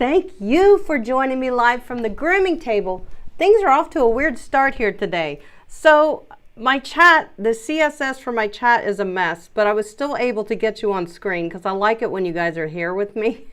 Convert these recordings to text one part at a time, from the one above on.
Thank you for joining me live from the grooming table. Things are off to a weird start here today. So my chat, the CSS for my chat is a mess, but I was still able to get you on screen because I like it when you guys are here with me.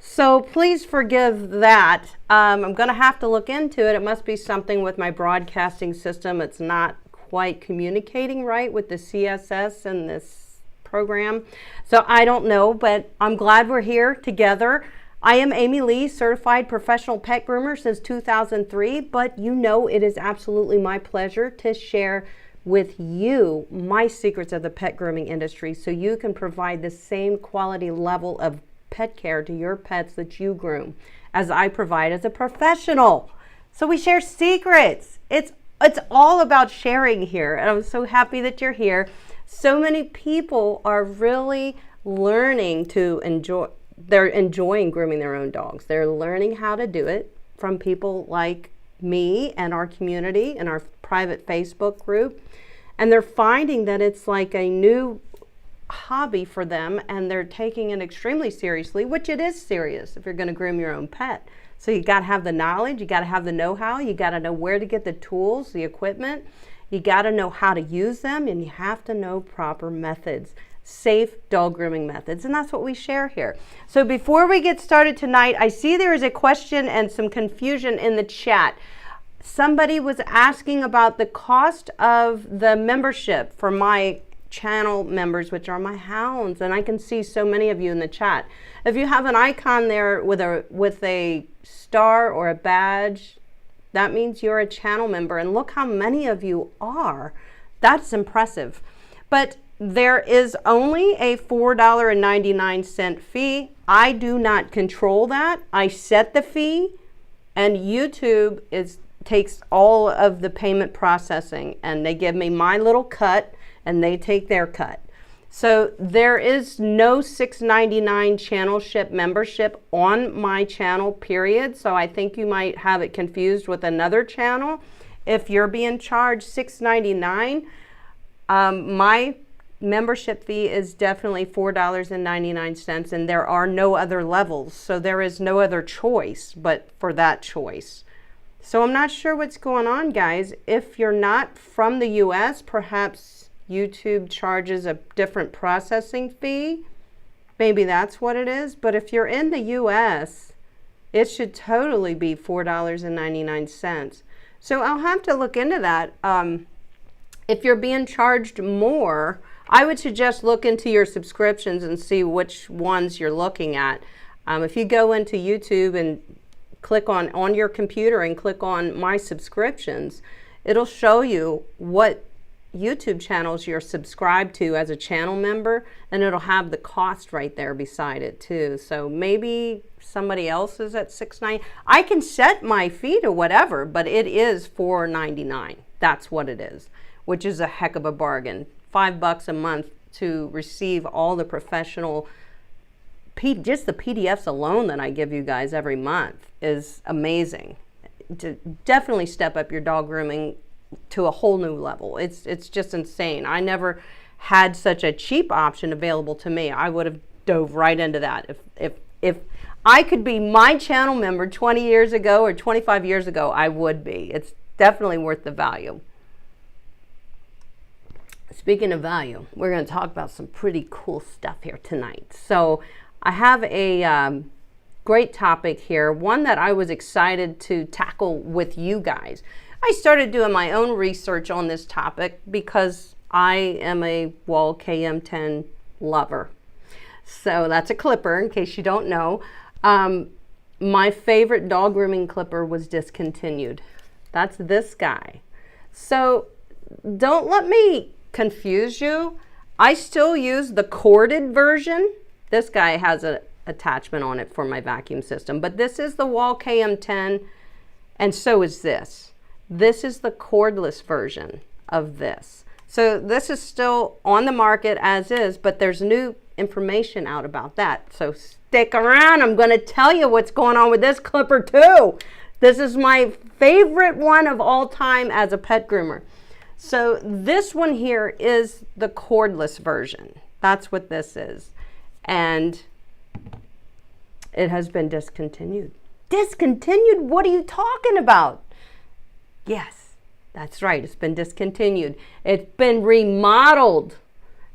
So please forgive that. I'm going to have to look into it. It must be something with my broadcasting system. It's not quite communicating right with the CSS in this program. So I don't know, but I'm glad we're here together. I am Amy Lee, certified professional pet groomer since 2003, but you know it is absolutely my pleasure to share with you my secrets of the pet grooming industry so you can provide the same quality level of pet care to your pets that you groom as I provide as a professional. So we share secrets. It's all about sharing here, and I'm so happy that you're here. So many people are really learning to enjoy. They're enjoying grooming their own dogs. They're learning how to do it from people like me and our community and our private Facebook group. And they're finding that it's like a new hobby for them, and they're taking it extremely seriously, which it is serious if you're going to groom your own pet. So you got to have the knowledge, you got to have the know-how, you got to know where to get the tools, the equipment, you got to know how to use them, and you have to know proper methods. Safe dog grooming methods, and that's what we share here. So before we get started tonight, I see there is a question and some confusion in the chat. Somebody was asking about the cost of the membership for my channel members, which are my hounds, and I can see so many of you in the chat. If you have an icon there with a star or a badge, that means you're a channel member, and look how many of you are. That's impressive. But there is only a $4.99 fee. I do not control that. I set the fee, and YouTube takes all of the payment processing, and they give me my little cut, and they take their cut. So there is no $6.99 channel ship membership on my channel, period. So I think you might have it confused with another channel. If you're being charged $6.99, my membership fee is definitely $4.99, and there are no other levels, so there is no other choice but for that choice. So I'm not sure what's going on, guys. If you're not from the US, perhaps YouTube charges a different processing fee. Maybe that's what it is. But if you're in the US, it should totally be $4.99. So I'll have to look into that. If you're being charged more, I would suggest look into your subscriptions and see which ones you're looking at. If you go into YouTube and click on your computer and click on my subscriptions, it'll show you what YouTube channels you're subscribed to as a channel member, and it'll have the cost right there beside it too. So maybe somebody else is at $6.99. I can set my fee to whatever, but it is $4.99. That's what it is, which is a heck of a bargain. $5 a month to receive all the professional, just the PDFs alone that I give you guys every month is amazing. To definitely step up your dog grooming to a whole new level. It's just insane. I never had such a cheap option available to me. I would have dove right into that. If I could be my channel member 20 years ago or 25 years ago, I would be. It's definitely worth the value. Speaking of value, we're going to talk about some pretty cool stuff here tonight. So I have a great topic here, one that I was excited to tackle with you guys. I started doing my own research on this topic because I am a Wahl KM lover. So that's a clipper, in case you don't know. My favorite dog grooming clipper was discontinued. That's this guy. So don't let me confuse you. I still use the corded version. This guy has an attachment on it for my vacuum system, but this is the Wahl KM, and so is this. This is the cordless version of this. So this is still on the market as is, but there's new information out about that. So stick around. I'm going to tell you what's going on with this clipper too. This is my favorite one of all time as a pet groomer. So this one here is the cordless version. That's what this is. And It has been discontinued. Discontinued? What are you talking about? Yes, that's right. It's been discontinued. It's been remodeled.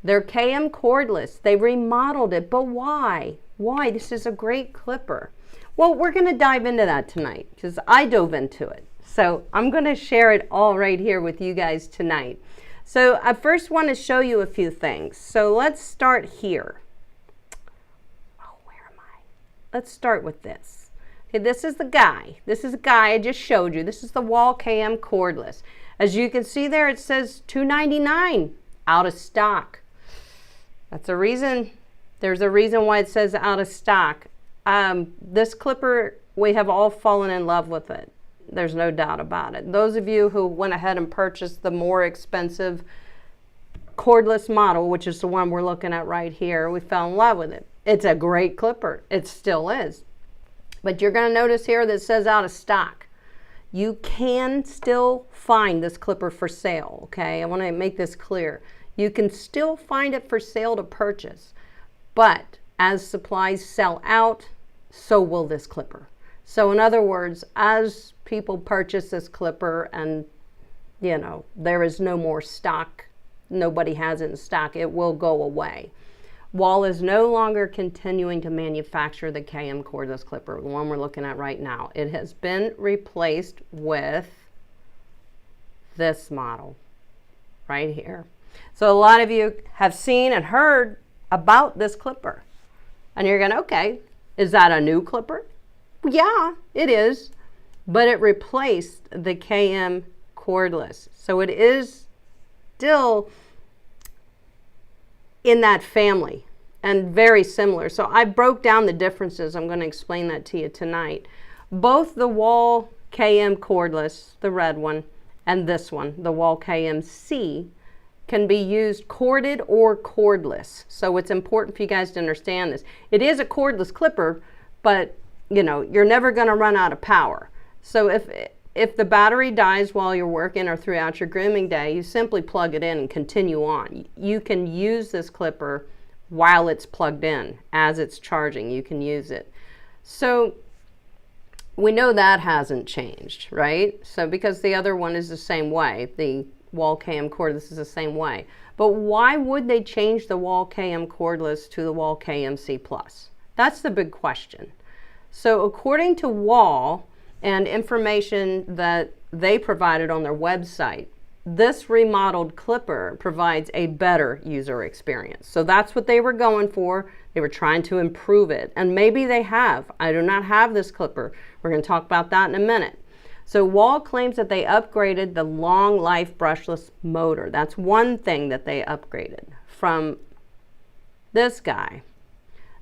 Their KM Cordless, they remodeled it. But why? Why? This is a great clipper. Well, we're going to dive into that tonight because I dove into it. So I'm going to share it all right here with you guys tonight. So I first want to show you a few things. So let's start here. Let's start with this. Okay, this is the guy. This is a guy I just showed you. This is the Wahl KM Cordless. As you can see there, it says $2.99, out of stock. That's a reason. There's a reason why it says out of stock. This clipper, we have all fallen in love with it. There's no doubt about it. Those of you who went ahead and purchased the more expensive cordless model, which is the one we're looking at right here, we fell in love with it. It's a great clipper. It still is. But you're going to notice here that it says out of stock. You can still find this clipper for sale, okay? I want to make this clear. You can still find it for sale to purchase. But as supplies sell out, so will this clipper. So in other words, as people purchase this clipper and, you know, there is no more stock, nobody has it in stock, it will go away. Wahl is no longer continuing to manufacture the KM cordless clipper, the one we're looking at right now. It has been replaced with this model right here. So a lot of you have seen and heard about this clipper. And you're going, okay, is that a new clipper? Yeah, it is. But it replaced the KM cordless. So it is still in that family and very similar. So I broke down the differences. I'm going to explain that to you tonight. Both the Wahl KM Cordless, the red one, and this one, the Wahl KMC, can be used corded or cordless. So it's important for you guys to understand this. It is a cordless clipper, but you know, you're never going to run out of power. So if the battery dies while you're working or throughout your grooming day, you simply plug it in and continue on. You can use this clipper while it's plugged in. As it's charging, you can use it. So we know that hasn't changed, right? So because the other one is the same way, the Wahl KM Cordless is the same way. But why would they change the Wahl KM Cordless to the Wahl KMC Plus? That's the big question. So according to Wahl and information that they provided on their website, this remodeled clipper provides a better user experience. So that's what they were going for. They were trying to improve it. And maybe they have. I do not have this clipper. We're going to talk about that in a minute. So Wahl claims that they upgraded the long life brushless motor. That's one thing that they upgraded from this guy.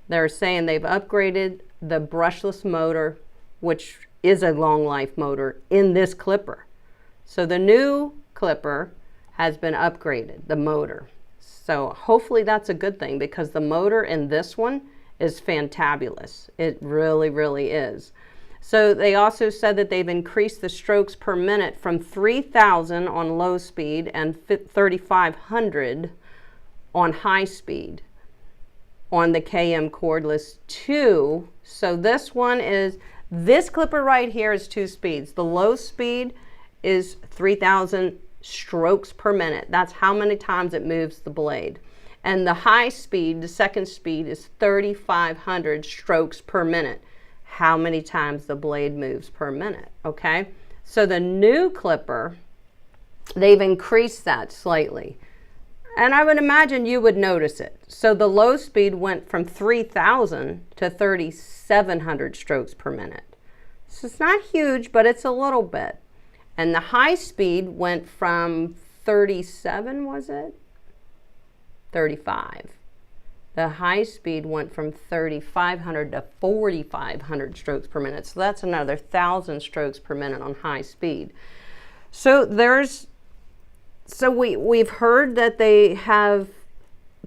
They're saying they've upgraded the brushless motor, which is a long life motor, in this clipper. So the new clipper has been upgraded, the motor. So hopefully that's a good thing because the motor in this one is fantabulous. It really, really is. So they also said that they've increased the strokes per minute from 3,000 on low speed and 3,500 on high speed on the KM Cordless 2. So this one is, this clipper right here is 2 speeds. The low speed is 3,000 strokes per minute. That's how many times it moves the blade. And the high speed, the second speed, is 3,500 strokes per minute. How many times the blade moves per minute, okay? So the new clipper, they've increased that slightly. And I would imagine you would notice it. So the low speed went from 3,000 to 3,700 strokes per minute. So it's not huge, but it's a little bit. And the high speed went from 37, was it? 35. The high speed went from 3,500 to 4,500 strokes per minute. So that's another 1,000 strokes per minute on high speed. So we've heard that they have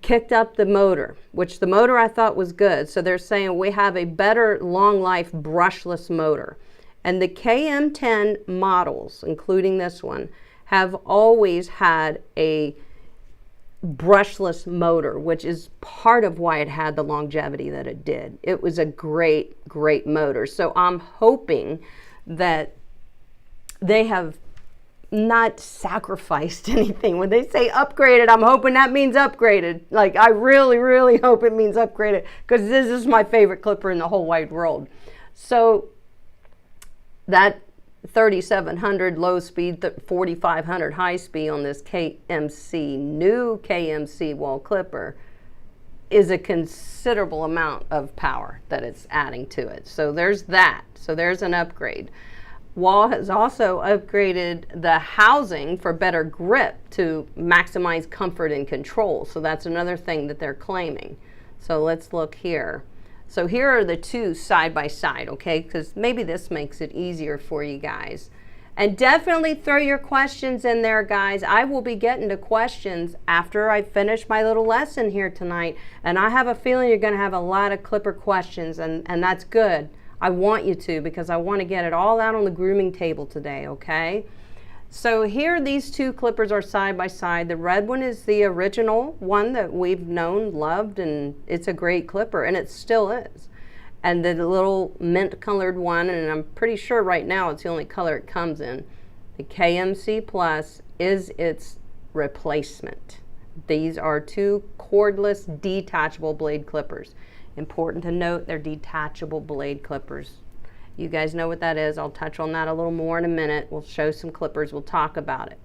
kicked up the motor, which the motor I thought was good. So they're saying we have a better long life brushless motor. And the KM10 models, including this one, have always had a brushless motor, which is part of why it had the longevity that it did. It was a great, great motor. So I'm hoping that they have not sacrificed anything. When they say upgraded, I'm hoping that means upgraded. Like, I really, really hope it means upgraded, because this is my favorite clipper in the whole wide world. So that 3700 low speed, 4500 high speed on this KMC, new KMC Wahl clipper, is a considerable amount of power that it's adding to it. So there's that. So there's an upgrade. Wahl has also upgraded the housing for better grip to maximize comfort and control. So that's another thing that they're claiming. So let's look here. So here are the two side by side, okay? Because maybe this makes it easier for you guys. And definitely throw your questions in there, guys. I will be getting to questions after I finish my little lesson here tonight. And I have a feeling you're going to have a lot of clipper questions, and that's good. I want you to, because I want to get it all out on the grooming table today, okay? So here these two clippers are side by side. The red one is the original one that we've known, loved, and it's a great clipper, and it still is. And the little mint colored one, and I'm pretty sure right now it's the only color it comes in, the KMC Plus, is its replacement. These are two cordless detachable blade clippers. Important to note, they're detachable blade clippers. You guys know what that is. I'll touch on that a little more in a minute. We'll show some clippers. We'll talk about it.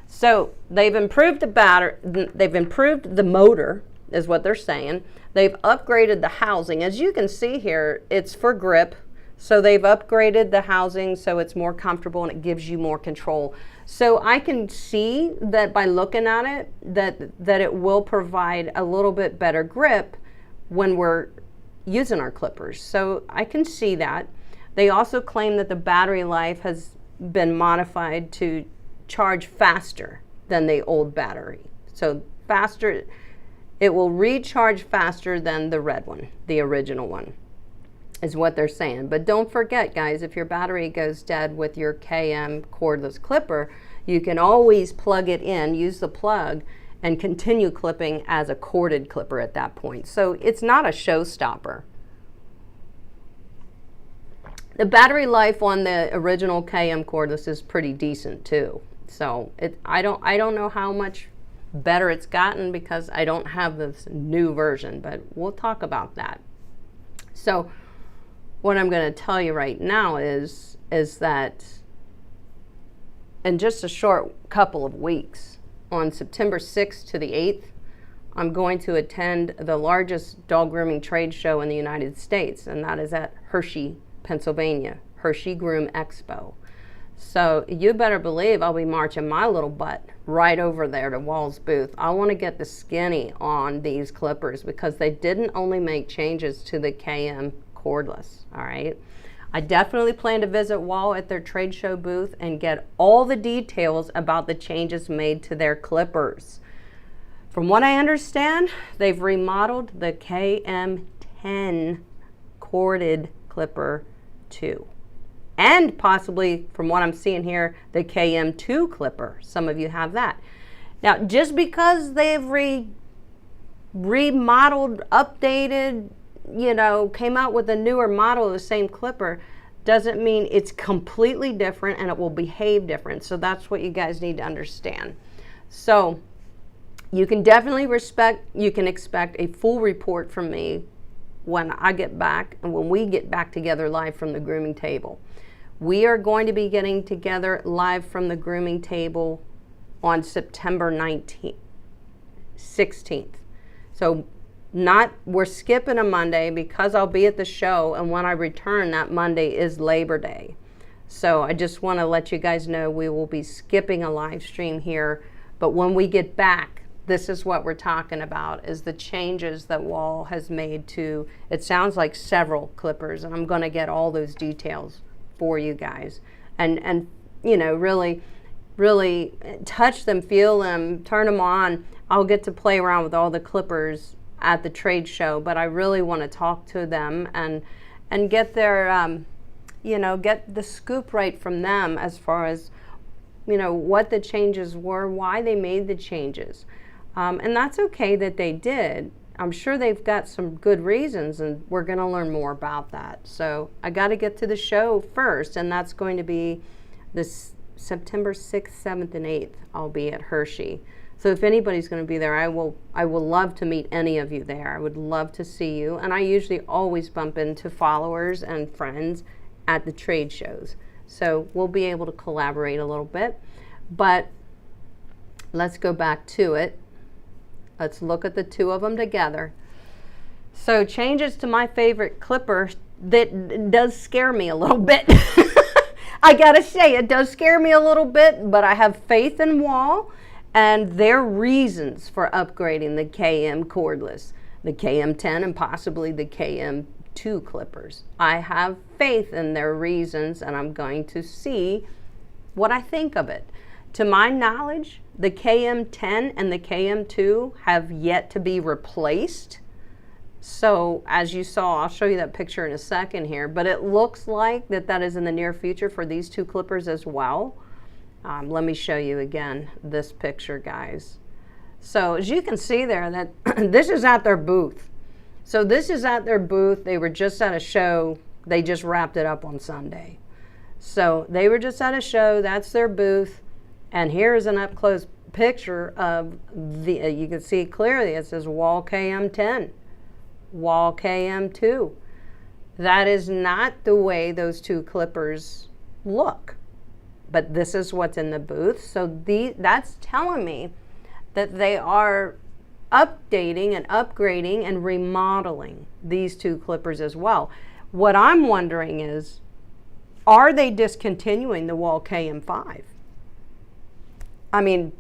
So they've improved the battery. They've improved the motor, is what they're saying. They've upgraded the housing. As you can see here, it's for grip. So they've upgraded the housing so it's more comfortable and it gives you more control. So I can see that by looking at it, that it will provide a little bit better grip when we're using our clippers. So I can see that. They also claim that the battery life has been modified to charge faster than the old battery. So faster, it will recharge faster than the red one, the original one, is what they're saying. But don't forget, guys, if your battery goes dead with your KM cordless clipper, you can always plug it in, use the plug, and continue clipping as a corded clipper at that point. So it's not a showstopper. The battery life on the original KM cordless is pretty decent too. So I don't know how much better it's gotten because I don't have this new version, but we'll talk about that. So what I'm going to tell you right now is that in just a short couple of weeks, on September 6th to the 8th, I'm going to attend the largest dog grooming trade show in the United States, and that is at Hershey, Pennsylvania, Hershey Groom Expo. So you better believe I'll be marching my little butt right over there to Wahl's booth. I want to get the skinny on these clippers because they didn't only make changes to the KM cordless, all right? I definitely plan to visit Wahl at their trade show booth and get all the details about the changes made to their clippers. From what I understand, they've remodeled the KM10 corded clipper too. And possibly, from what I'm seeing here, the KM2 clipper. Some of you have that. Now, just because they've remodeled, updated, you know, came out with a newer model of the same clipper, doesn't mean it's completely different and it will behave different. So that's what you guys need to understand. So you can definitely expect a full report from me when I get back and when we get back together live from the grooming table. We are going to be getting together live from the grooming table on September 16th. So we're skipping a Monday because I'll be at the show, and when I return, that Monday is Labor Day. So I just want to let you guys know we will be skipping a live stream here, but when we get back, this is what we're talking about, is the changes that Wahl has made to, it sounds like several clippers, and I'm going to get all those details for you guys. And you know, really touch them, feel them, turn them on. I'll get to play around with all the clippers at the trade show, but I really want to talk to them and get their, you know, get the scoop right from them as far as, you know, what the changes were, why they made the changes. And that's okay that they did. I'm sure they've got some good reasons, and we're going to learn more about that. So I got to get to the show first, and that's going to be this September 6th, 7th, and 8th. I'll be at Hershey. So if anybody's going to be there, I will love to meet any of you there. I would love to see you. And I usually always bump into followers and friends at the trade shows. So we'll be able to collaborate a little bit. But let's go back to it. Let's look at the two of them together. So changes to my favorite clipper that does scare me a little bit. I gotta say, it does scare me a little bit, but I have faith in Wahl and their reasons for upgrading the KM Cordless, the KM10 and possibly the KM2 clippers. I have faith in their reasons, and I'm going to see what I think of it. To my knowledge, the KM10 and the KM2 have yet to be replaced. So as you saw, I'll show you that picture in a second here, but it looks like that is in the near future for these two clippers as well. Let me show you again this picture, guys. So as you can see there, that this is at their booth. So this is at their booth. They were just at a show. They just wrapped it up on Sunday. So they were just at a show. That's their booth. And here's an up-close picture of the, you can see clearly, it says Wahl KM10, Wahl KM2. That is not the way those two clippers look. But this is what's in the booth. So that's telling me that they are updating and upgrading and remodeling these two clippers as well. What I'm wondering is, are they discontinuing the Wahl KM5? I mean,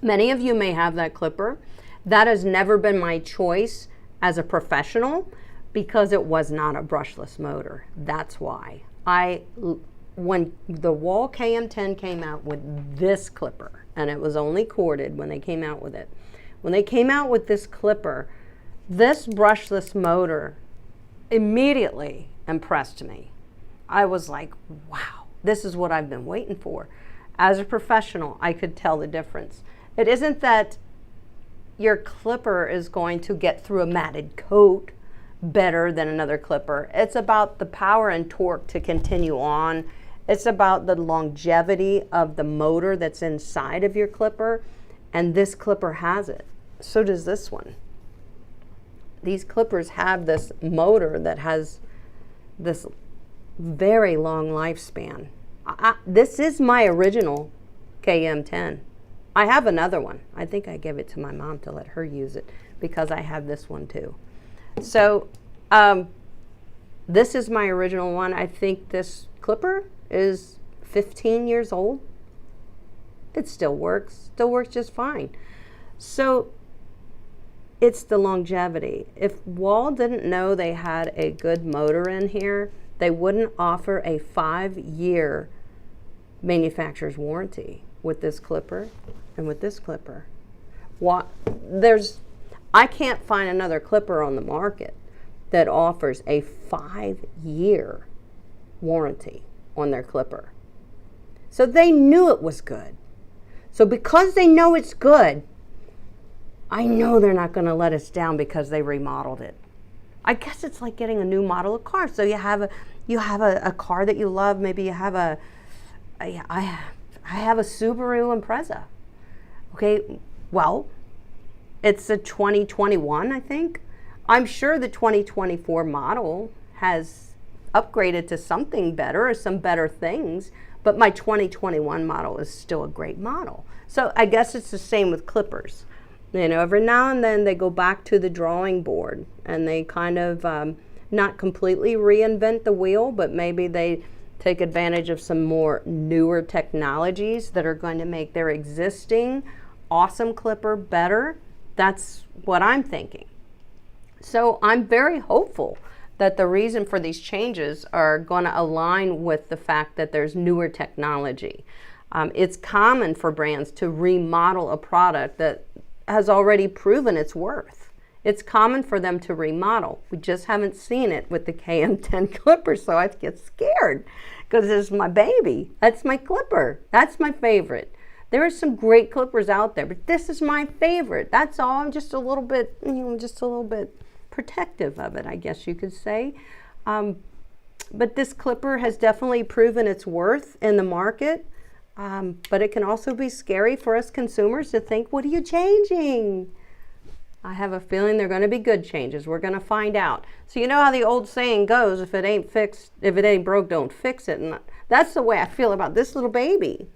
many of you may have that clipper. That has never been my choice as a professional because it was not a brushless motor. That's why. When the Wahl KM10 came out with this clipper, and it was only corded when they came out with it. When they came out with this clipper, this brushless motor immediately impressed me. I was like, wow, this is what I've been waiting for. As a professional, I could tell the difference. It isn't that your clipper is going to get through a matted coat better than another clipper. It's about the power and torque to continue on. It's about the longevity of the motor that's inside of your clipper, and this clipper has it. So does this one. These clippers have this motor that has this very long lifespan. This is my original KM10. I have another one. I think I gave it to my mom to let her use it because I have this one too. So this is my original one. I think this clipper is 15 years old. It still works just fine. So it's the longevity. If Wahl didn't know they had a good motor in here, they wouldn't offer a 5-year manufacturer's warranty with this clipper and with this clipper. I can't find another clipper on the market that offers a 5-year warranty on their clipper. So they knew it was good. So because they know it's good, I know they're not going to let us down because they remodeled it. I guess it's like getting a new model of car. So you have a car that you love. Maybe you have I have a Subaru Impreza. Okay, well, it's a 2021, I think. I'm sure the 2024 model has upgraded to something better or some better things, but my 2021 model is still a great model. So I guess it's the same with clippers. You know, every now and then they go back to the drawing board and they kind of not completely reinvent the wheel, but maybe they take advantage of some more newer technologies that are going to make their existing awesome clipper better. That's what I'm thinking. So I'm very hopeful that the reason for these changes are going to align with the fact that there's newer technology. It's common for brands to remodel a product that has already proven its worth. It's common for them to remodel. We just haven't seen it with the KM10 clipper, so I get scared because it's my baby. That's my clipper. That's my favorite. There are some great clippers out there, but this is my favorite. That's all. I'm just a little bit, just a little bit protective of it, I guess you could say. But this clipper has definitely proven its worth in the market. But it can also be scary for us consumers to think, what are you changing? I have a feeling they're going to be good changes. We're going to find out. So you know how the old saying goes, if it ain't broke, don't fix it. And that's the way I feel about this little baby.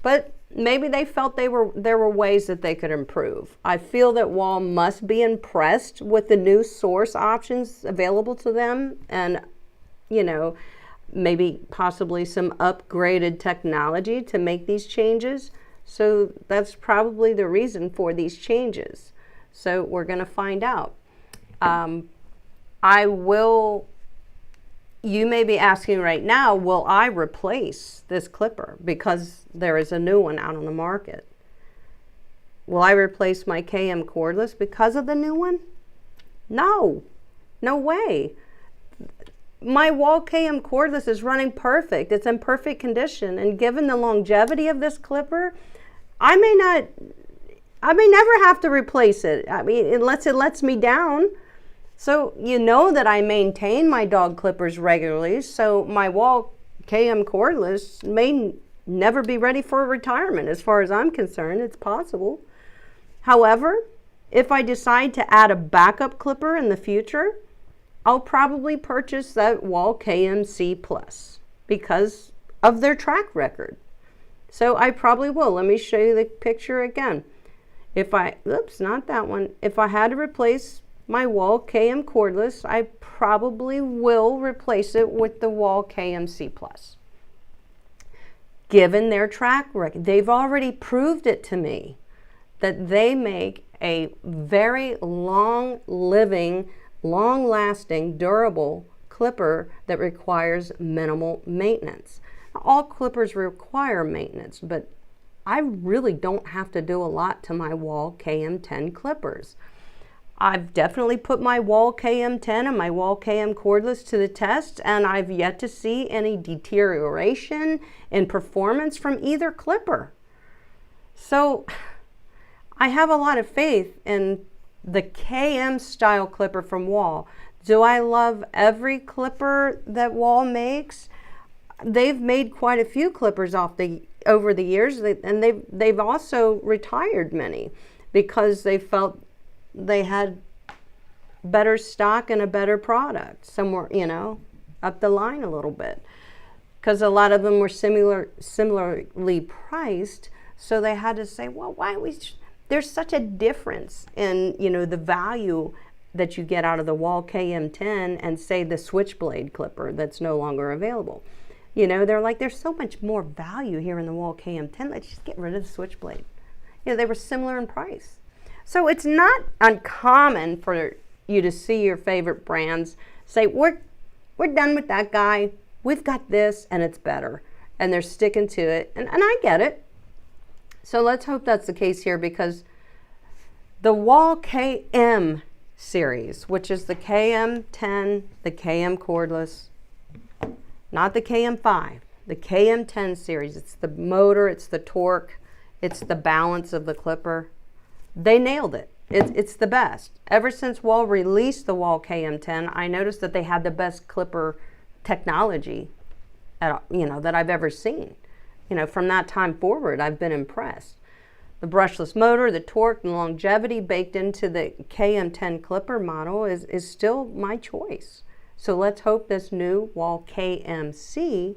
But maybe they felt there were ways that they could improve. I feel that Wahl must be impressed with the new source options available to them, and maybe possibly some upgraded technology to make these changes. So that's probably the reason for these changes. So we're going to find out. You may be asking right now, will I replace this clipper because there is a new one out on the market? Will I replace my KM Cordless because of the new one? No, no way. My Wahl KM Cordless is running perfect. It's in perfect condition. And given the longevity of this clipper, I may never have to replace it. I mean, unless it lets me down. So you know that I maintain my dog clippers regularly. So my Wahl KM Cordless may never be ready for retirement. As far as I'm concerned, it's possible. However, if I decide to add a backup clipper in the future, I'll probably purchase that Wahl KMC Plus because of their track record. So I probably will. Let me show you the picture again. Not that one. If I had to replace my Wahl KM Cordless, I probably will replace it with the Wahl KMC Plus. Given their track record, they've already proved it to me that they make a very long-living, long-lasting, durable clipper that requires minimal maintenance. All clippers require maintenance, but I really don't have to do a lot to my Wahl KM10 clippers. I've definitely put my Wahl KM10 and my Wahl KM Cordless to the test, and I've yet to see any deterioration in performance from either clipper. So I have a lot of faith in the KM style clipper from Wahl. Do I love every clipper that Wahl makes? They've made quite a few clippers over the years, and they've also retired many because they felt they had better stock and a better product somewhere, up the line a little bit, because a lot of them were similarly priced. So they had to say, well, there's such a difference in, the value that you get out of the Wahl KM10 and say the switchblade clipper that's no longer available. They're like, there's so much more value here in the Wahl KM10. Let's just get rid of the switchblade. They were similar in price. So it's not uncommon for you to see your favorite brands say, we're done with that guy. We've got this and it's better. And they're sticking to it. And I get it. So let's hope that's the case here, because the Wahl KM series, which is the KM10, the KM Cordless, not the KM5, the KM10 series. It's the motor, it's the torque, it's the balance of the clipper. They nailed it. It's the best. Ever since Wahl released the Wahl KM10, I noticed that they had the best clipper technology that I've ever seen. From that time forward, I've been impressed. The brushless motor, the torque, and longevity baked into the KM10 clipper model is still my choice. So let's hope this new Wahl KMC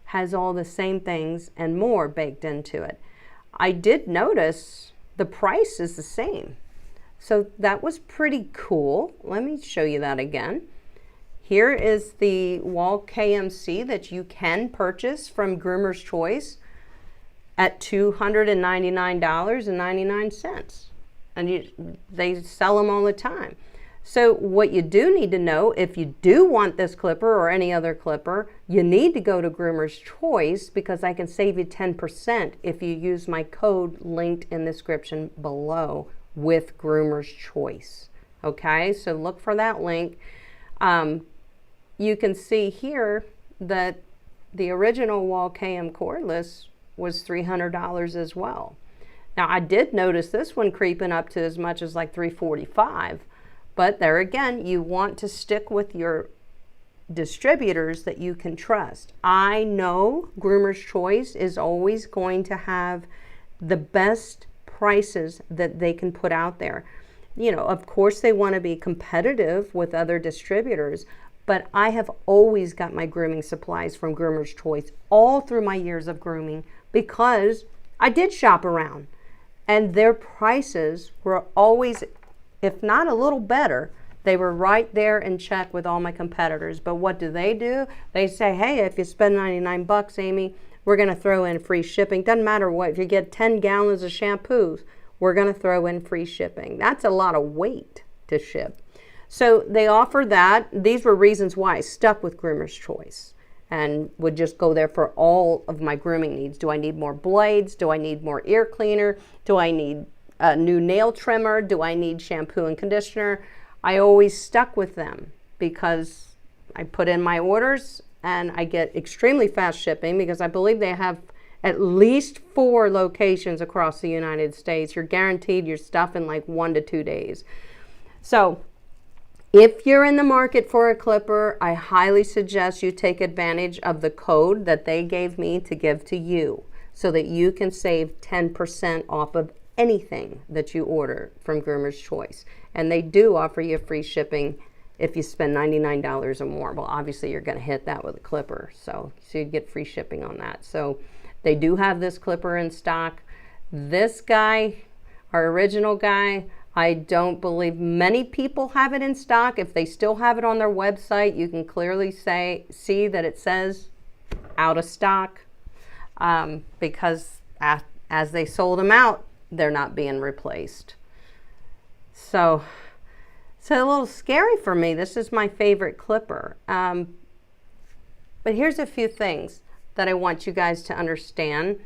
has all the same things and more baked into it. I did notice the price is the same. So that was pretty cool. Let me show you that again. Here is the Wahl KMC that you can purchase from Groomer's Choice at $299.99. And they sell them all the time. So what you do need to know, if you do want this clipper or any other clipper, you need to go to Groomer's Choice, because I can save you 10% if you use my code linked in the description below with Groomer's Choice. Okay, so look for that link. You can see here that the original Wahl KM Cordless was $300 as well. Now I did notice this one creeping up to as much as like $345, but there again, you want to stick with your distributors that you can trust. I know Groomer's Choice is always going to have the best prices that they can put out there. You know, of course they want to be competitive with other distributors, but I have always got my grooming supplies from Groomer's Choice all through my years of grooming because I did shop around and their prices were always, if not a little better, they were right there in check with all my competitors. But what do? They say, hey, if you spend 99 bucks, Amy, we're going to throw in free shipping. Doesn't matter what. If you get 10 gallons of shampoos, we're going to throw in free shipping. That's a lot of weight to ship. So they offer that. These were reasons why I stuck with Groomer's Choice and would just go there for all of my grooming needs. Do I need more blades? Do I need more ear cleaner? Do I need a new nail trimmer? Do I need shampoo and conditioner? I always stuck with them because I put in my orders and I get extremely fast shipping because I believe they have at least 4 locations across the United States. You're guaranteed your stuff in like 1 to 2 days. So if you're in the market for a clipper, I highly suggest you take advantage of the code that they gave me to give to you so that you can save 10% off of anything that you order from Groomer's Choice. And they do offer you free shipping if you spend $99 or more. Well, obviously you're going to hit that with a clipper, so you get free shipping on that. So they do have this clipper in stock. This guy, our original guy, I don't believe many people have it in stock. If they still have it on their website, you can clearly see that it says out of stock because as they sold them out, they're not being replaced. So it's a little scary for me. This is my favorite clipper. But here's a few things that I want you guys to understand.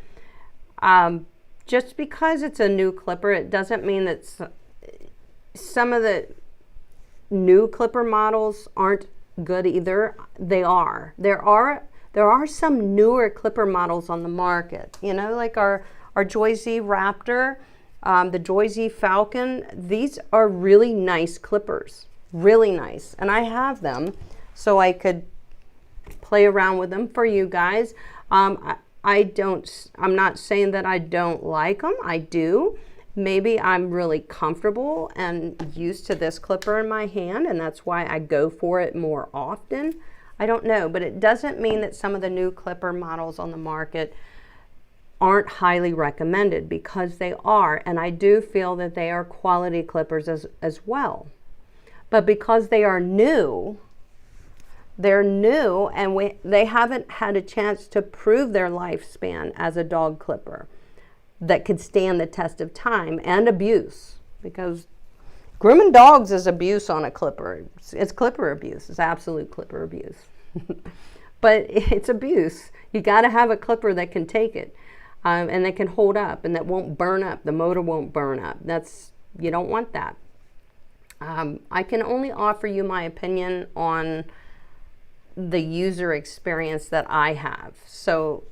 Just because it's a new clipper, it doesn't mean that some of the new clipper models aren't good either. They are. There are some newer clipper models on the market. You know, like our Joy Z Raptor, the Joy Z Falcon. These are really nice clippers, really nice, and I have them so I could play around with them for you guys. I'm not saying that I don't like them. I do. Maybe I'm really comfortable and used to this clipper in my hand, and that's why I go for it more often. I don't know, but it doesn't mean that some of the new clipper models on the market aren't highly recommended, because they are, and I do feel that they are quality clippers as well. But because they are new, they're new, and they haven't had a chance to prove their lifespan as a dog clipper that could stand the test of time and abuse, because grooming dogs is abuse on a clipper. It's clipper abuse. It's absolute clipper abuse. But it's abuse. You got to have a clipper that can take it, and that can hold up and that won't burn up. The motor won't burn up. You don't want that. I can only offer you my opinion on the user experience that I have. So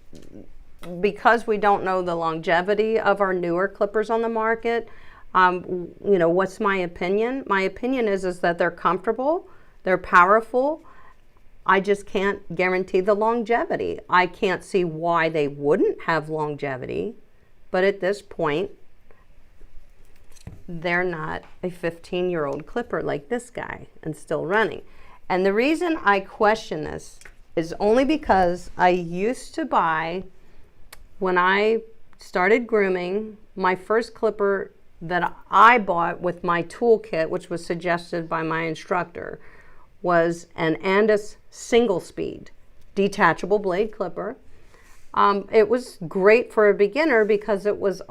because we don't know the longevity of our newer clippers on the market, you know, what's my opinion? My opinion is that they're comfortable, they're powerful. I just can't guarantee the longevity. I can't see why they wouldn't have longevity, but at this point, they're not a 15-year-old clipper like this guy and still running. And the reason I question this is only because I used to buy, when I started grooming, my first clipper that I bought with my toolkit, which was suggested by my instructor, was an Andis single speed detachable blade clipper. It was great for a beginner because it was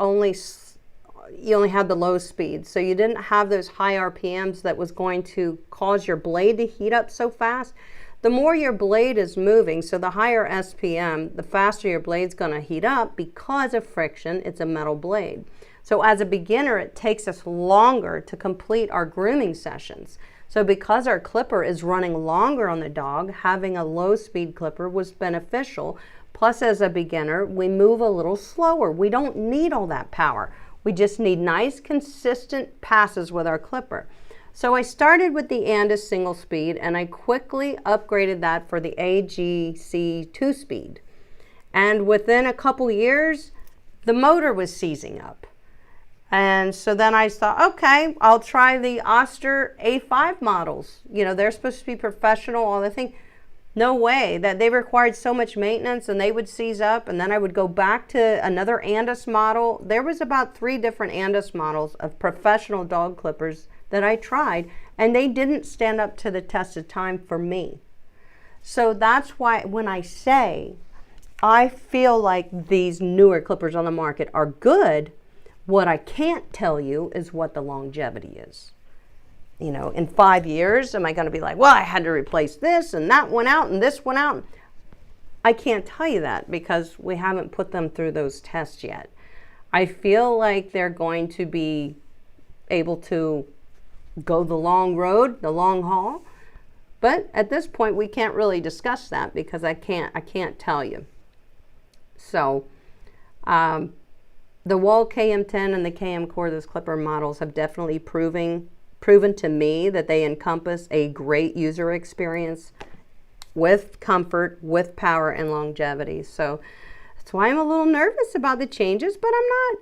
you only had the low speed, so you didn't have those high RPMs that was going to cause your blade to heat up so fast. The more your blade is moving, so the higher SPM, the faster your blade's going to heat up because of friction. It's a metal blade. So as a beginner, it takes us longer to complete our grooming sessions. So because our clipper is running longer on the dog, having a low speed clipper was beneficial. Plus, as a beginner, we move a little slower. We don't need all that power. We just need nice, consistent passes with our clipper. So I started with the Andis single speed, and I quickly upgraded that for the AGC 2-speed. And within a couple years, the motor was seizing up. And so then I thought, okay, I'll try the Oster A5 models. You know, they're supposed to be professional, all the thing. No way, that they required so much maintenance and they would seize up, and then I would go back to another Andis model. There was about 3 different Andis models of professional dog clippers that I tried, and they didn't stand up to the test of time for me. So that's why when I say I feel like these newer clippers on the market are good, what I can't tell you is what the longevity is. You know, in 5 years, am I going to be like, well, I had to replace this and that went out and this went out? I can't tell you that because we haven't put them through those tests yet. I feel like they're going to be able to go the long road, the long haul. But at this point, we can't really discuss that because I can't tell you. So, the Wahl KM10 and the KM Cordless clipper models have definitely proven to me that they encompass a great user experience with comfort, with power and longevity. So that's why I'm a little nervous about the changes, but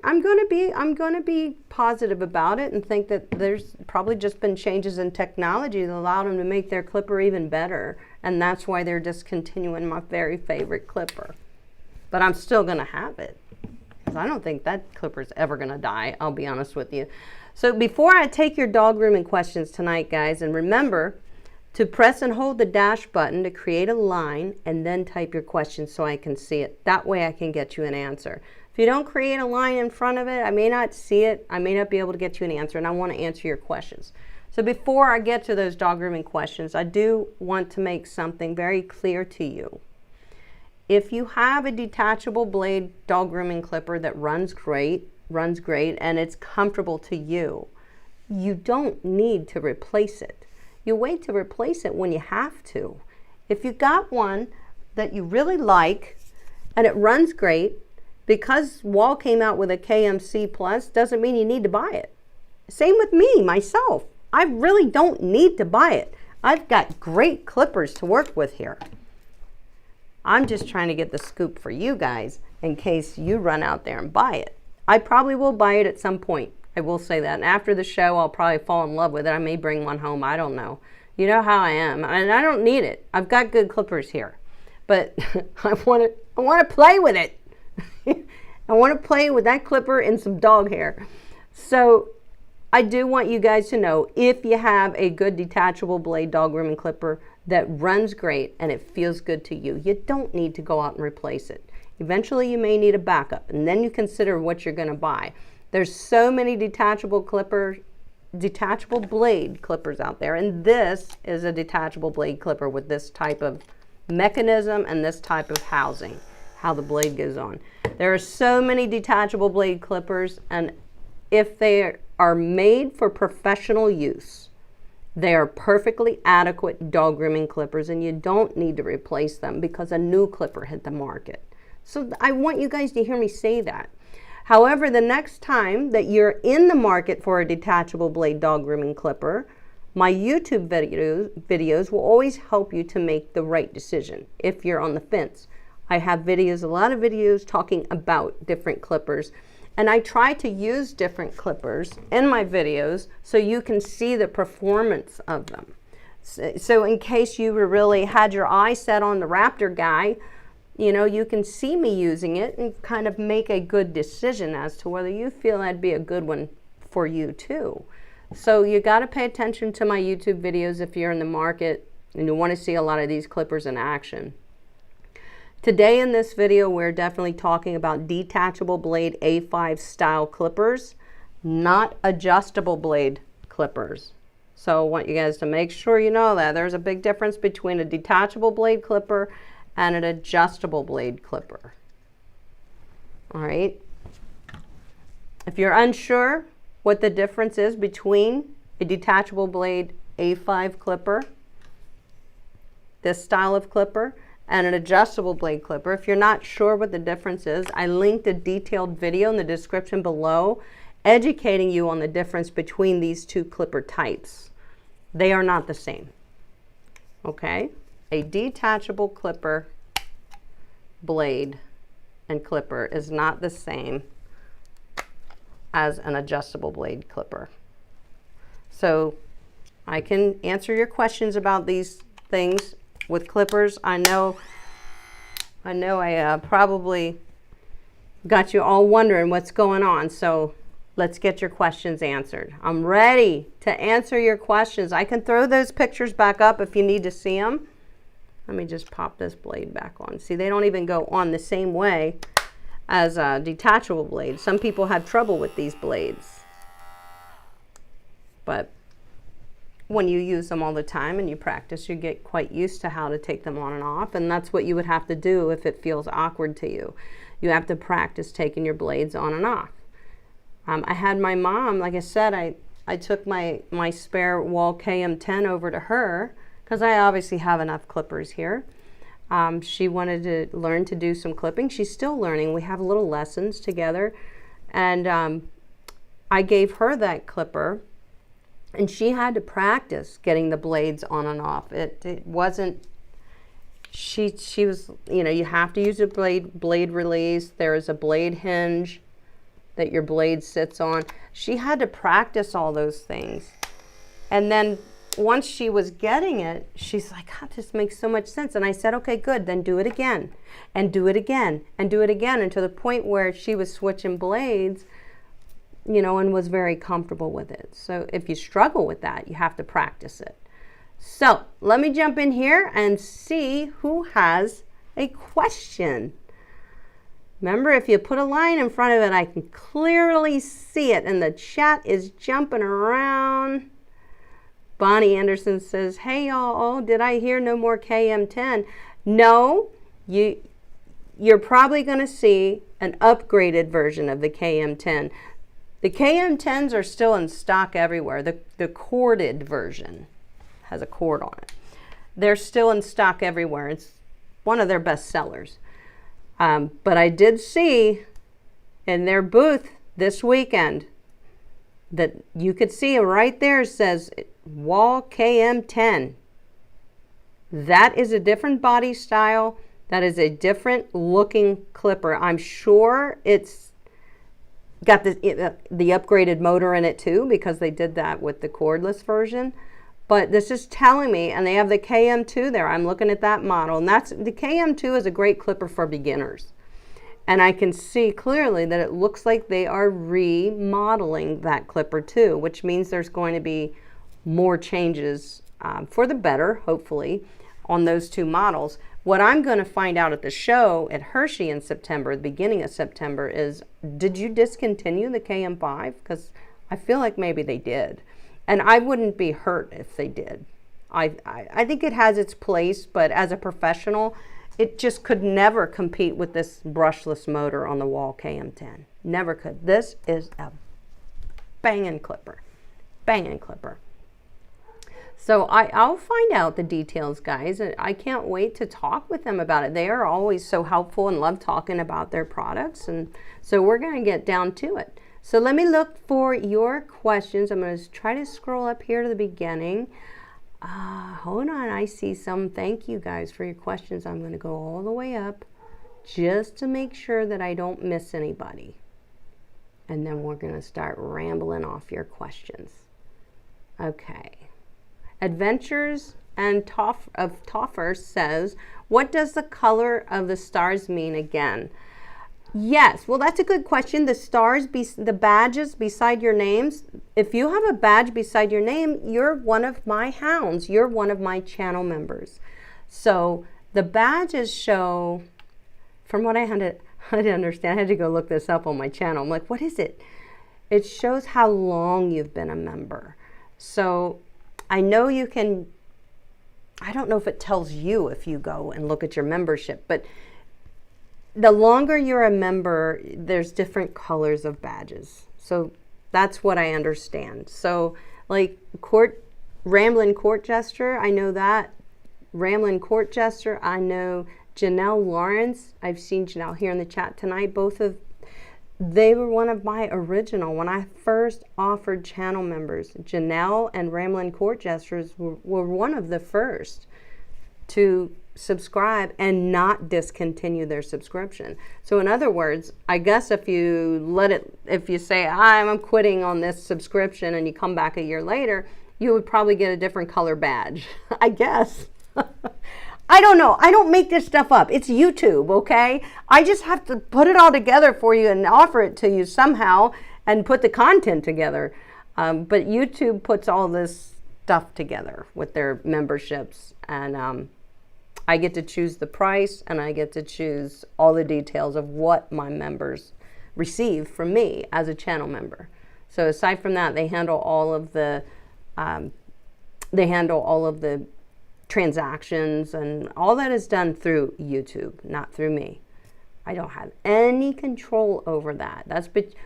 I'm going to be positive about it and think that there's probably just been changes in technology that allowed them to make their clipper even better, and that's why they're discontinuing my very favorite clipper. But I'm still going to have it. I don't think that clipper's ever going to die, I'll be honest with you. So before I take your dog grooming questions tonight, guys, and remember to press and hold the dash button to create a line and then type your question so I can see it. That way I can get you an answer. If you don't create a line in front of it, I may not see it. I may not be able to get you an answer, and I want to answer your questions. So before I get to those dog grooming questions, I do want to make something very clear to you. If you have a detachable blade dog grooming clipper that runs great, and it's comfortable to you, you don't need to replace it. You wait to replace it when you have to. If you got one that you really like and it runs great, because Wahl came out with a KMC Plus doesn't mean you need to buy it. Same with me, myself. I really don't need to buy it. I've got great clippers to work with here. I'm just trying to get the scoop for you guys in case you run out there and buy it. I probably will buy it at some point. I will say that. And after the show, I'll probably fall in love with it. I may bring one home. I don't know. You know how I am. And I don't need it. I've got good clippers here. But I want to play with it. I want to play with that clipper and some dog hair. So I do want you guys to know, if you have a good detachable blade dog grooming clipper that runs great and it feels good to you, you don't need to go out and replace it. Eventually you may need a backup, and then you consider what you're going to buy. There's so many detachable blade clippers out there, and this is a detachable blade clipper with this type of mechanism and this type of housing, how the blade goes on. There are so many detachable blade clippers, and if they are made for professional use, they are perfectly adequate dog grooming clippers, and you don't need to replace them because a new clipper hit the market. So I want you guys to hear me say that. However, the next time that you're in the market for a detachable blade dog grooming clipper, my YouTube videos will always help you to make the right decision if you're on the fence. I have videos, a lot of videos talking about different clippers, and I try to use different clippers in my videos so you can see the performance of them. So in case you really had your eye set on the Raptor guy, you know, you can see me using it and kind of make a good decision as to whether you feel that'd be a good one for you too. So you got to pay attention to my YouTube videos if you're in the market and you want to see a lot of these clippers in action. Today in this video, we're definitely talking about detachable blade A5 style clippers, not adjustable blade clippers. So I want you guys to make sure you know that there's a big difference between a detachable blade clipper and an adjustable blade clipper. All right. If you're unsure what the difference is between a detachable blade A5 clipper, this style of clipper, and an adjustable blade clipper. If you're not sure what the difference is, I linked a detailed video in the description below educating you on the difference between these two clipper types. They are not the same. Okay? A detachable clipper blade and clipper is not the same as an adjustable blade clipper. So I can answer your questions about these things with clippers. I know I probably got you all wondering what's going on, so let's get your questions answered. I'm ready to answer your questions. I can throw those pictures back up if you need to see them. Let me just pop this blade back on. See, they don't even go on the same way as a detachable blade. Some people have trouble with these blades, but when you use them all the time and you practice, you get quite used to how to take them on and off, and that's what you would have to do if it feels awkward to you. You have to practice taking your blades on and off. I had my mom, like I said, I took my spare Wahl KM over to her because I obviously have enough clippers here. She wanted to learn to do some clipping. She's still learning. We have little lessons together, and I gave her that clipper, and she had to practice getting the blades on and off. It wasn't, she was, you know, you have to use a blade release. There is a blade hinge that your blade sits on. She had to practice all those things. And then once she was getting it, she's like, God, this makes so much sense. And I said, okay, good, then do it again, and do it again, and do it again, and to the point where she was switching blades, you know, and was very comfortable with it. So if you struggle with that, you have to practice it. So let me jump in here and see who has a question. Remember, if you put a line in front of it, I can clearly see it, and the chat is jumping around. Bonnie Anderson says, hey y'all, did I hear no more KM10? No, you're probably going to see an upgraded version of the KM10. The KM10s are still in stock everywhere. The corded version has a cord on it. They're still in stock everywhere. It's one of their best sellers. But I did see in their booth this weekend that you could see right there, says Wahl KM10. That is a different body style. That is a different looking clipper. I'm sure it's got the upgraded motor in it too, because they did that with the cordless version. But this is telling me, and they have the KM2 there. I'm looking at that model, and the KM2 is a great clipper for beginners. And I can see clearly that it looks like they are remodeling that clipper too, which means there's going to be more changes for the better, hopefully, on those two models. What I'm going to find out at the show at Hershey in September, the beginning of September, is did you discontinue the KM5? Because I feel like maybe they did. And I wouldn't be hurt if they did. I think it has its place, but as a professional, it just could never compete with this brushless motor on the Wahl KM10. Never could. This is a banging clipper. Banging clipper. So I'll find out the details, guys. I can't wait to talk with them about it. They are always so helpful and love talking about their products. And so we're going to get down to it. So let me look for your questions. I'm going to try to scroll up here to the beginning. Hold on. I see some. Thank you guys for your questions. I'm going to go all the way up just to make sure that I don't miss anybody. And then we're going to start rambling off your questions. Okay. Adventures and Toffer says, what does the color of the stars mean again? Yes, well, that's a good question. The stars, the badges beside your names, if you have a badge beside your name, you're one of my hounds. You're one of my channel members. So the badges show, from what I had to understand, I had to go look this up on my channel. I'm like, what is it? It shows how long you've been a member. So I know you can, I don't know if it tells you if you go and look at your membership, but the longer you're a member, there's different colors of badges. So that's what I understand. So like Ramblin' Court Jester, I know that. Ramblin' Court Jester, I know Janelle Lawrence. I've seen Janelle here in the chat tonight. They were one of my original, when I first offered channel members. Janelle and Ramblin' Court Jesters were one of the first to subscribe and not discontinue their subscription. So in other words, I guess if you say, I'm quitting on this subscription, and you come back a year later, you would probably get a different color badge, I guess. I don't know. I don't make this stuff up. It's YouTube, okay? I just have to put it all together for you and offer it to you somehow and put the content together. But YouTube puts all this stuff together with their memberships, and I get to choose the price, and I get to choose all the details of what my members receive from me as a channel member. So aside from that, they handle all of the transactions, and all that is done through YouTube, not through me. I don't have any control over that.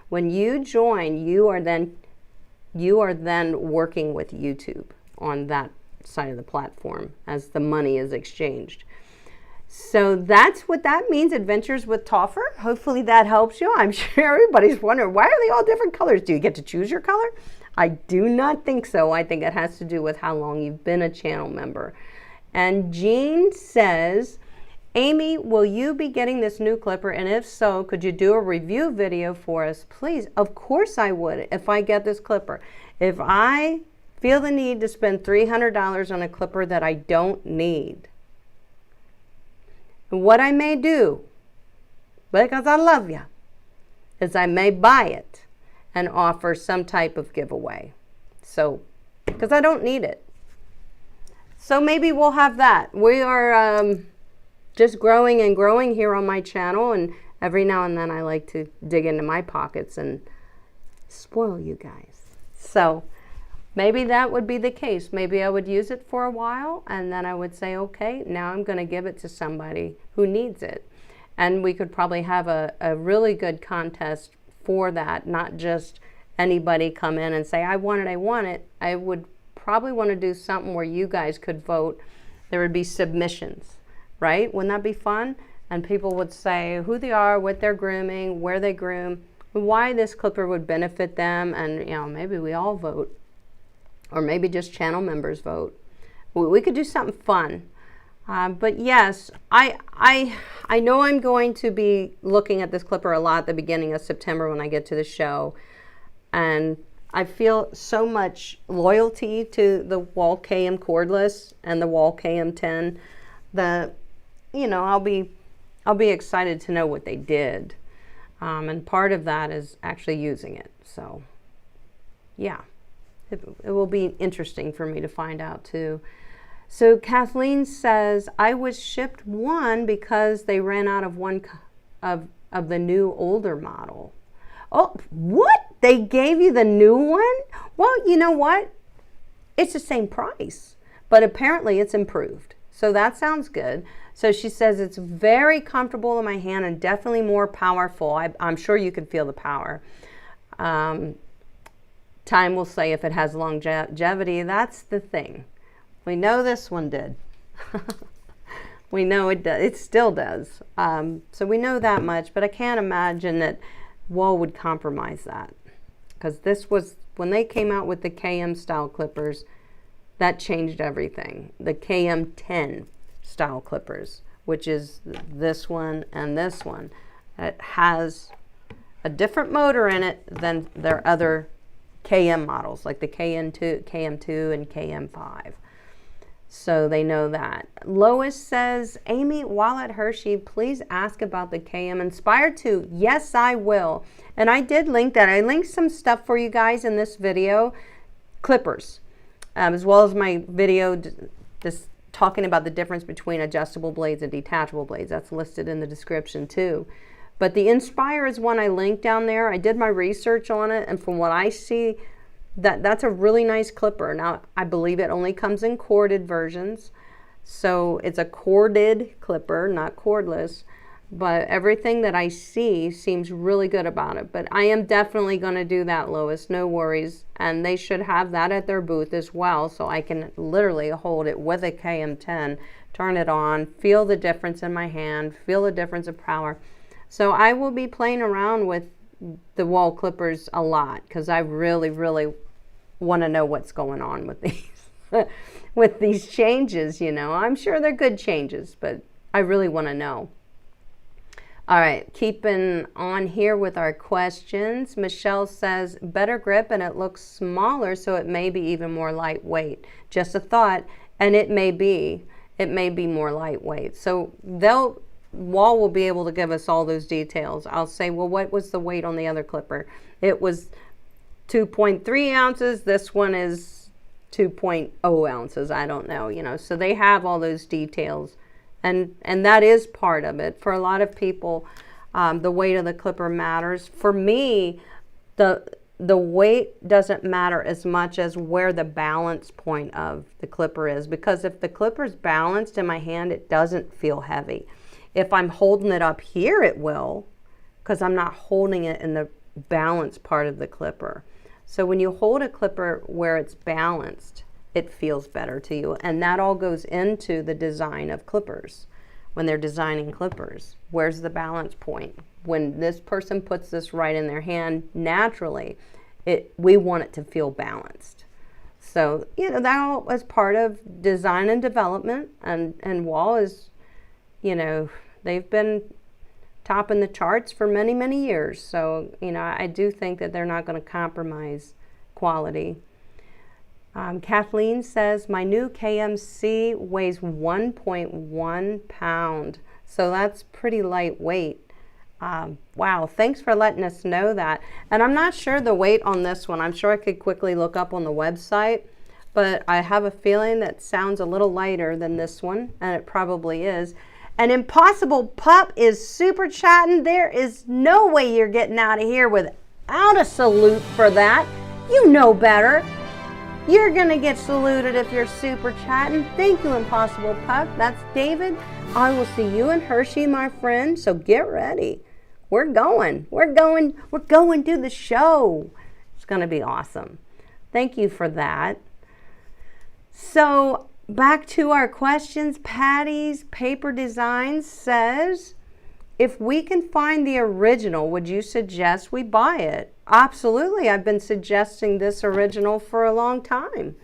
When you join, you are then working with YouTube on that side of the platform as the money is exchanged. So that's what that means, Adventures with Toffer. Hopefully that helps you. I'm sure everybody's wondering, why are they all different colors? Do you get to choose your color? I do not think so. I think it has to do with how long you've been a channel member. And Jean says, Amy, will you be getting this new clipper? And if so, could you do a review video for us, please? Of course I would, if I get this clipper. If I feel the need to spend $300 on a clipper that I don't need, what I may do, because I love you, is I may buy it and offer some type of giveaway. So, because I don't need it. So maybe we'll have that. We are just growing and growing here on my channel, and every now and then I like to dig into my pockets and spoil you guys. So maybe that would be the case. Maybe I would use it for a while, and then I would say, okay, now I'm going to give it to somebody who needs it. And we could probably have a really good contest for that, not just anybody come in and say, I want it. I would probably want to do something where you guys could vote. There would be submissions, right? Wouldn't that be fun? And people would say who they are, what they're grooming, where they groom, why this clipper would benefit them, and maybe we all vote, or maybe just channel members vote. We could do something fun. But yes, I know I'm going to be looking at this clipper a lot at the beginning of September when I get to the show, and I feel so much loyalty to the Wahl KM Cordless and the Wahl KM10 that I'll be excited to know what they did, and part of that is actually using it. So yeah, it will be interesting for me to find out too. So Kathleen says, I was shipped one because they ran out of one of the new older model. Oh, what? They gave you the new one? Well, you know what? It's the same price, but apparently it's improved. So that sounds good. So she says it's very comfortable in my hand and definitely more powerful. I'm sure you can feel the power. Time will say if it has longevity. That's the thing. We know this one did. We know it does. It still does. So we know that much, but I can't imagine that Wahl would compromise that, because this was, when they came out with the KM style clippers, that changed everything. The KM10 style clippers, which is this one and this one, it has a different motor in it than their other KM models, like the KM2 and KM5. So they know that. Lois says, Amy, while at Hershey, please ask about the KM Inspire 2. Yes, I will. And I did link that. I linked some stuff for you guys in this video, clippers, as well as my video just talking about the difference between adjustable blades and detachable blades. That's listed in the description too. But the Inspire is one I linked down there. I did my research on it, and from what I see, that's a really nice clipper. Now, I believe it only comes in corded versions. So it's a corded clipper, not cordless. but everything that I see seems really good about it. But I am definitely going to do that, Lois, no worries. And they should have that at their booth as well, so I can literally hold it with a KM10, turn it on, feel the difference in my hand, feel the difference of power. So I will be playing around with the Wahl clippers a lot, because I really want to know what's going on with these with these changes. You know, I'm sure they're good changes, but I really want to know. All right, keeping on here with our questions. Michelle says, better grip and it looks smaller, so it may be even more lightweight. Just a thought, and it may be more lightweight. So Wahl will be able to give us all those details. I'll say, well, what was the weight on the other clipper? It was 2.3 ounces. This one is 2.0 ounces. I don't know, you know, so they have all those details. And that is part of it. For a lot of people, the weight of the clipper matters. For me, the weight doesn't matter as much as where the balance point of the clipper is. Because if the clipper's balanced in my hand, it doesn't feel heavy. If I'm holding it up here, it will, because I'm not holding it in the balance part of the clipper. So when you hold a clipper where it's balanced, it feels better to you. And that all goes into the design of clippers. When they're designing clippers, where's the balance point? When this person puts this right in their hand, naturally, we want it to feel balanced. So, you know, that all is part of design and development. And Wahl is, you know, they've been topping the charts for many years. So, you know, I do think that they're not going to compromise quality. Kathleen says, my new KMC weighs 1.1 pound. So that's pretty lightweight. Wow, thanks for letting us know that. And I'm not sure the weight on this one. I'm sure I could quickly look up on the website, but I have a feeling that sounds a little lighter than this one, and it probably is. And Impossible Pup is super chatting. There is no way you're getting out of here without a salute for that. You know better. You're going to get saluted if you're super chatting. Thank you, Impossible Pup. That's David. I will see you in Hershey, my friend. So get ready. We're going to the show. It's going to be awesome. Thank you for that. So back to our questions. Patty's Paper Designs says, if we can find the original, would you suggest we buy it? Absolutely. I've been suggesting this original for a long time.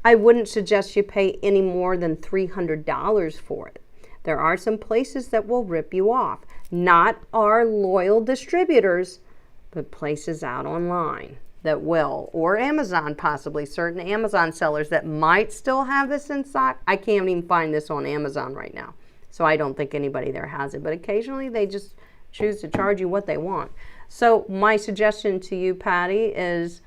I wouldn't suggest you pay any more than $300 for it. There are some places that will rip you off. Not our loyal distributors, but places out online that will, or Amazon possibly, certain Amazon sellers that might still have this in stock. I can't even find this on Amazon right now. So I don't think anybody there has it, but occasionally they just choose to charge you what they want. So my suggestion to you, Patty, is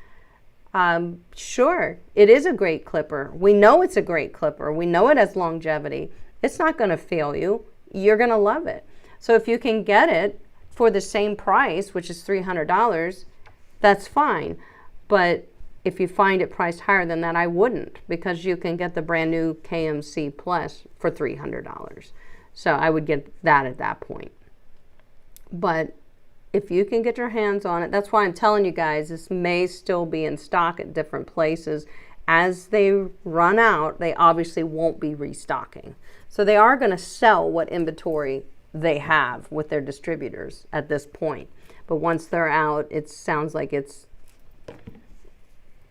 sure, it is a great clipper. We know it's a great clipper. We know it has longevity. It's not going to fail you. You're going to love it. So if you can get it for the same price, which is $300, that's fine. But if you find it priced higher than that, I wouldn't, because you can get the brand new KMC Plus for $300. So I would get that at that point. But if you can get your hands on it, that's why I'm telling you guys, this may still be in stock at different places. As they run out, they obviously won't be restocking. So they are going to sell what inventory they have with their distributors at this point. But once they're out, it sounds like it's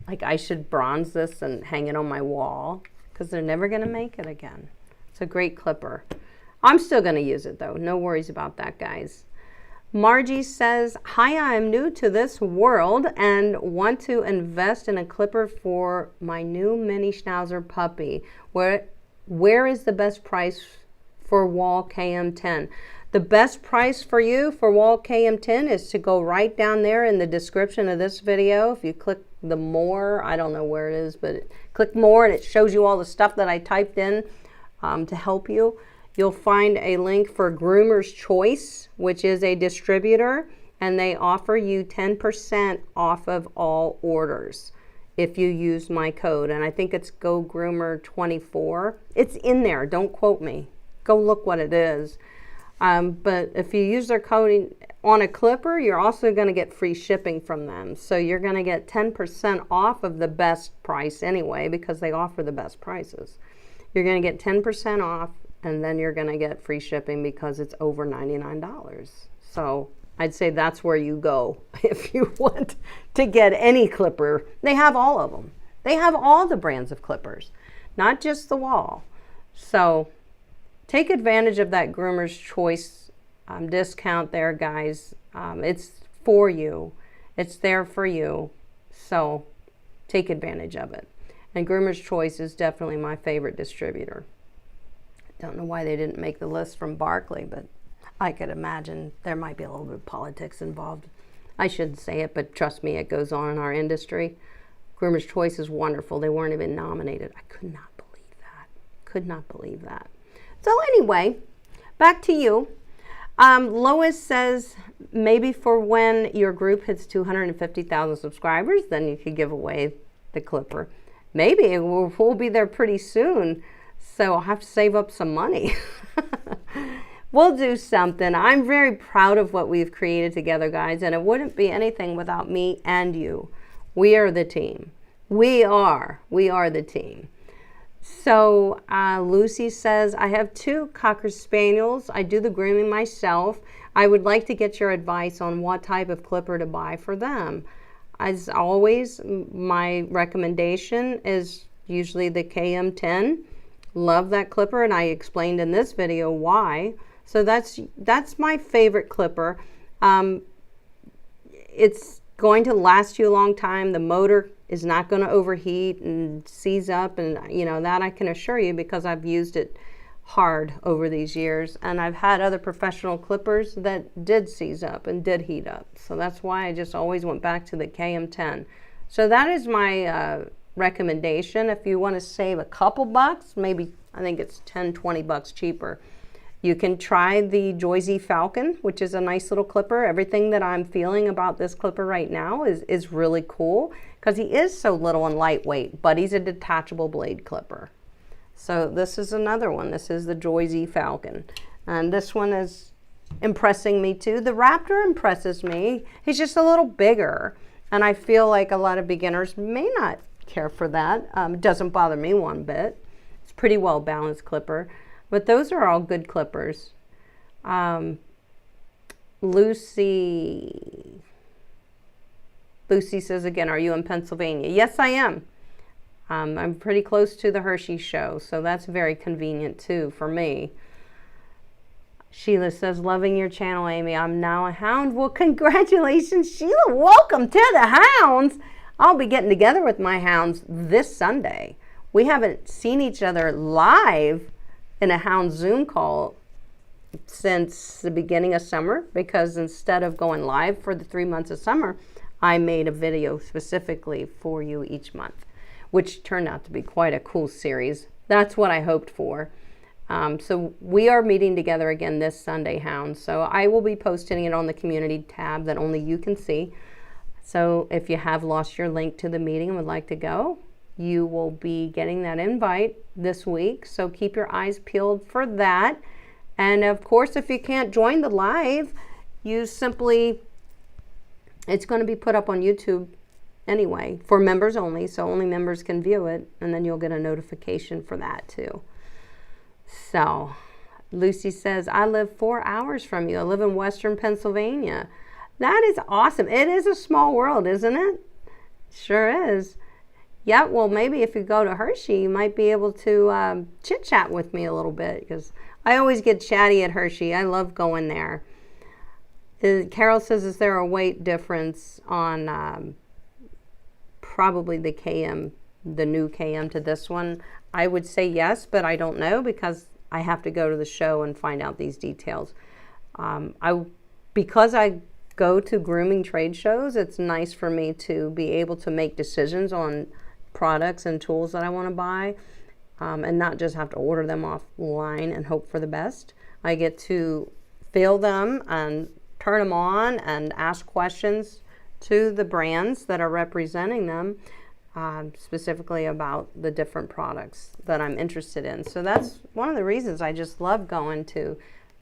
like I should bronze this and hang it on my wall, because they're never going to make it again. It's a great clipper. I'm still going to use it though. No worries about that, guys. Margie says, hi, I'm new to this world and want to invest in a clipper for my new mini schnauzer puppy. Where is the best price for Wahl KM10? The best price for you for Wahl KM10 is to go right down there in the description of this video. If you click the more, I don't know where it is, but click more and it shows you all the stuff that I typed in to help you. You'll find a link for Groomer's Choice, which is a distributor, and they offer you 10% off of all orders if you use my code. And I think it's GoGroomer24. It's in there. Don't quote me. Go look what it is. But if you use their code on a clipper, you're also going to get free shipping from them. So you're going to get 10% off of the best price anyway, because they offer the best prices. You're going to get 10% off, and then you're going to get free shipping because it's over $99. So I'd say that's where you go if you want to get any clipper. They have all of them. They have all the brands of clippers, not just the Wahl. So take advantage of that Groomer's Choice discount there, guys. It's for you. It's there for you. So take advantage of it. And Groomer's Choice is definitely my favorite distributor. Don't know why they didn't make the list from Barkley, but I could imagine there might be a little bit of politics involved. I shouldn't say it, but trust me, it goes on in our industry. Groomer's Choice is wonderful. They weren't even nominated. I could not believe that. Could not believe that. So anyway, back to you. Lois says, maybe for when your group hits 250,000 subscribers, then you could give away the clipper. Maybe we'll be there pretty soon, so I'll have to save up some money. We'll do something. I'm very proud of what we've created together, guys, and it wouldn't be anything without me and you. We are the team. We are the team. So Lucy says, I have 2 Cocker Spaniels. I do the grooming myself. I would like to get your advice on what type of clipper to buy for them. As always, my recommendation is usually the KM10. Love that clipper, and I explained in this video why. So that's my favorite clipper. It's going to last you a long time. The motor is not going to overheat and seize up, and you know that I can assure you because I've used it hard over these years, and I've had other professional clippers that did seize up and did heat up. So that's why I just always went back to the KM10. So that is my recommendation. If you want to save a couple bucks, maybe I think it's 10, 20 bucks cheaper, you can try the Joyzy Falcon, which is a nice little clipper. Everything that I'm feeling about this clipper right now is really cool because he is so little and lightweight, but he's a detachable blade clipper. So this is another one. This is the Joyzy Falcon. And this one is impressing me too. The Raptor impresses me. He's just a little bigger. And I feel like a lot of beginners may not care for that. It doesn't bother me one bit. It's a pretty well balanced clipper. But those are all good clippers. Lucy says again, are you in Pennsylvania? Yes, I am. I'm pretty close to the Hershey show, so that's very convenient too for me. Sheila says, loving your channel, Amy. I'm now a hound. Well, congratulations, Sheila. Welcome to the hounds. I'll be getting together with my hounds this Sunday. We haven't seen each other live in a hound Zoom call since the beginning of summer, because instead of going live for the 3 months of summer, I made a video specifically for you each month, which turned out to be quite a cool series. That's what I hoped for. So we are meeting together again this Sunday, hounds. So I will be posting it on the community tab that only you can see. So if you have lost your link to the meeting and would like to go, you will be getting that invite this week. So keep your eyes peeled for that. And of course, if you can't join the live, you simply, it's going to be put up on YouTube anyway, for members only, so only members can view it, and then you'll get a notification for that too. So Lucy says, I live 4 hours from you. I live in Western Pennsylvania. That is awesome. It is a small world, isn't it? Sure is. Yeah, well, maybe if you go to Hershey, you might be able to chit-chat with me a little bit, because I always get chatty at Hershey. I love going there. Carol says, is there a weight difference on probably the KM, the new KM to this one? I would say yes, but I don't know because I have to go to the show and find out these details. Because I go to grooming trade shows, it's nice for me to be able to make decisions on products and tools that I want to buy, and not just have to order them offline and hope for the best. I get to feel them and turn them on and ask questions to the brands that are representing them, specifically about the different products that I'm interested in. So that's one of the reasons I just love going to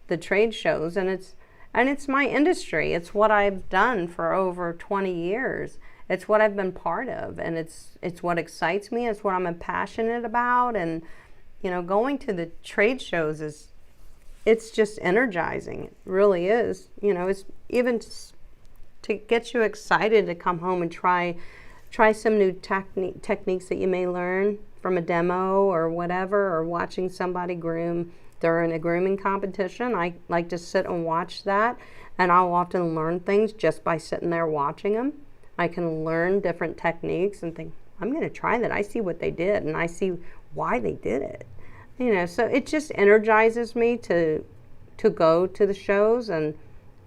the trade shows, and it's my industry. It's what I've done for over 20 years. It's what I've been part of, and it's what excites me. It's what I'm passionate about. And you know, going to the trade shows it's just energizing. It really is. You know, it's even to get you excited to come home and try some new techniques that you may learn from a demo or whatever, or watching somebody groom during a grooming competition. I like to sit and watch that, and I'll often learn things just by sitting there watching them. I can learn different techniques and think, I'm going to try that. I see what they did, and I see why they did it. You know, so it just energizes me to go to the shows. And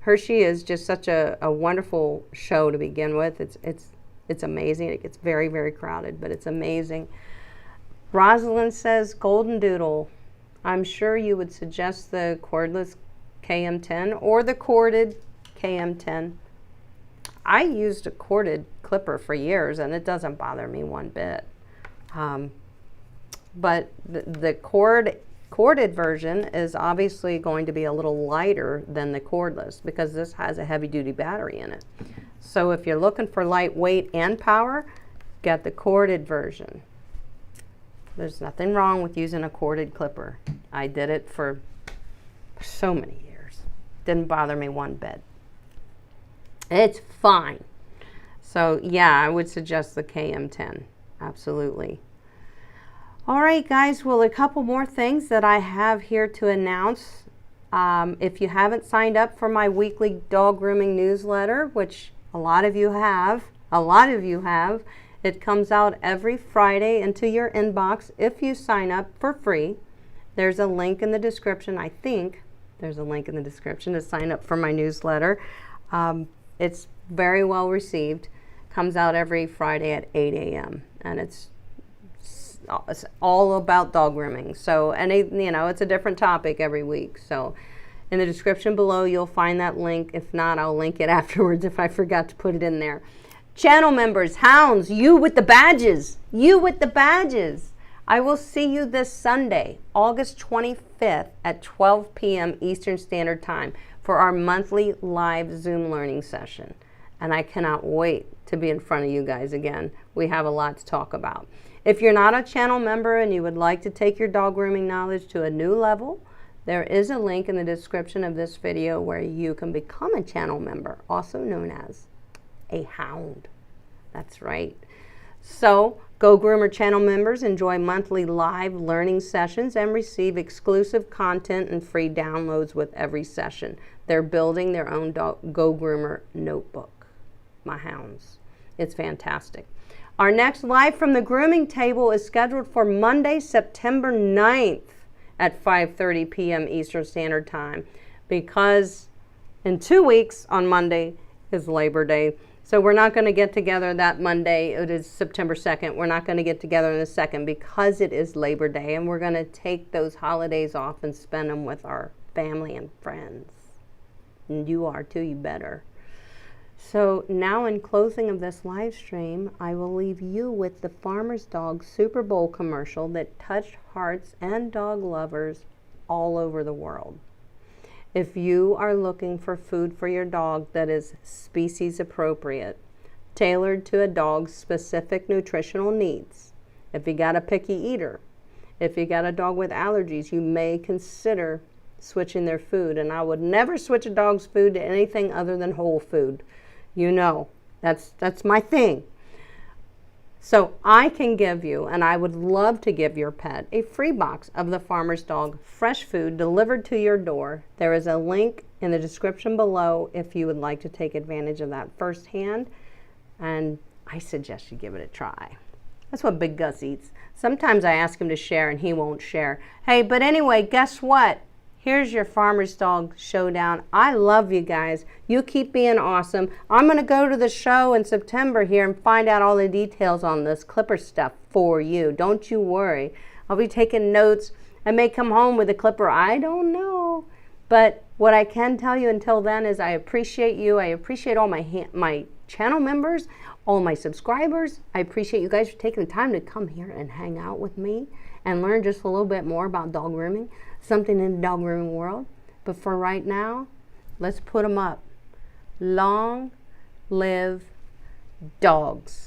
Hershey is just such a wonderful show to begin with. It's amazing. It gets very, very crowded, but it's amazing. Rosalind says, Golden Doodle, I'm sure you would suggest the cordless KM10 or the corded KM10. I used a corded clipper for years, and it doesn't bother me one bit. But the corded version is obviously going to be a little lighter than the cordless, because this has a heavy-duty battery in it. So if you're looking for lightweight and power, get the corded version. There's nothing wrong with using a corded clipper. I did it for so many years. Didn't bother me one bit. It's fine. So yeah, I would suggest the KM10. Absolutely. All right, guys. Well, a couple more things that I have here to announce. If you haven't signed up for my weekly dog grooming newsletter, which a lot of you have, it comes out every Friday into your inbox if you sign up for free. There's a link in the description. I think there's a link in the description to sign up for my newsletter. It's very well received. Comes out every Friday at 8 a.m. and it's all about dog grooming. So, and you know, it's a different topic every week. So in the description below, you'll find that link. If not, I'll link it afterwards if I forgot to put it in there. Channel members, hounds, you with the badges, I will see you this Sunday, August 25th at 12 p.m. Eastern Standard Time for our monthly live Zoom learning session. And I cannot wait to be in front of you guys again. We have a lot to talk about. If you're not a channel member and you would like to take your dog grooming knowledge to a new level, there is a link in the description of this video where you can become a channel member, also known as a hound. That's right. So, Go Groomer channel members enjoy monthly live learning sessions and receive exclusive content and free downloads with every session. They're building their own Go Groomer notebook. My hounds. It's fantastic. Our next live from the grooming table is scheduled for Monday, September 9th at 5:30 p.m. Eastern Standard Time, because in 2 weeks on Monday is Labor Day. So we're not going to get together that Monday. It is September 2nd. We're not going to get together on the 2nd because it is Labor Day, and we're going to take those holidays off and spend them with our family and friends. And you are too, you better. So now, in closing of this live stream, I will leave you with the Farmer's Dog Super Bowl commercial that touched hearts and dog lovers all over the world. If you are looking for food for your dog that is species appropriate, tailored to a dog's specific nutritional needs, if you got a picky eater, if you got a dog with allergies, you may consider switching their food. And I would never switch a dog's food to anything other than whole food. You know, that's my thing. So I can give you, and I would love to give your pet, a free box of the Farmer's Dog fresh food delivered to your door. There is a link in the description below if you would like to take advantage of that firsthand. And I suggest you give it a try. That's what Big Gus eats. Sometimes I ask him to share and he won't share. Hey, but anyway, guess what? Here's your Farmer's Dog Showdown. I love you guys. You keep being awesome. I'm going to go to the show in September here and find out all the details on this clipper stuff for you. Don't you worry. I'll be taking notes. I may come home with a clipper. I don't know. But what I can tell you until then is I appreciate you. I appreciate all my channel members, all my subscribers. I appreciate you guys for taking the time to come here and hang out with me and learn just a little bit more about dog grooming, something in the dog grooming world. But for right now, let's put them up. Long live dogs.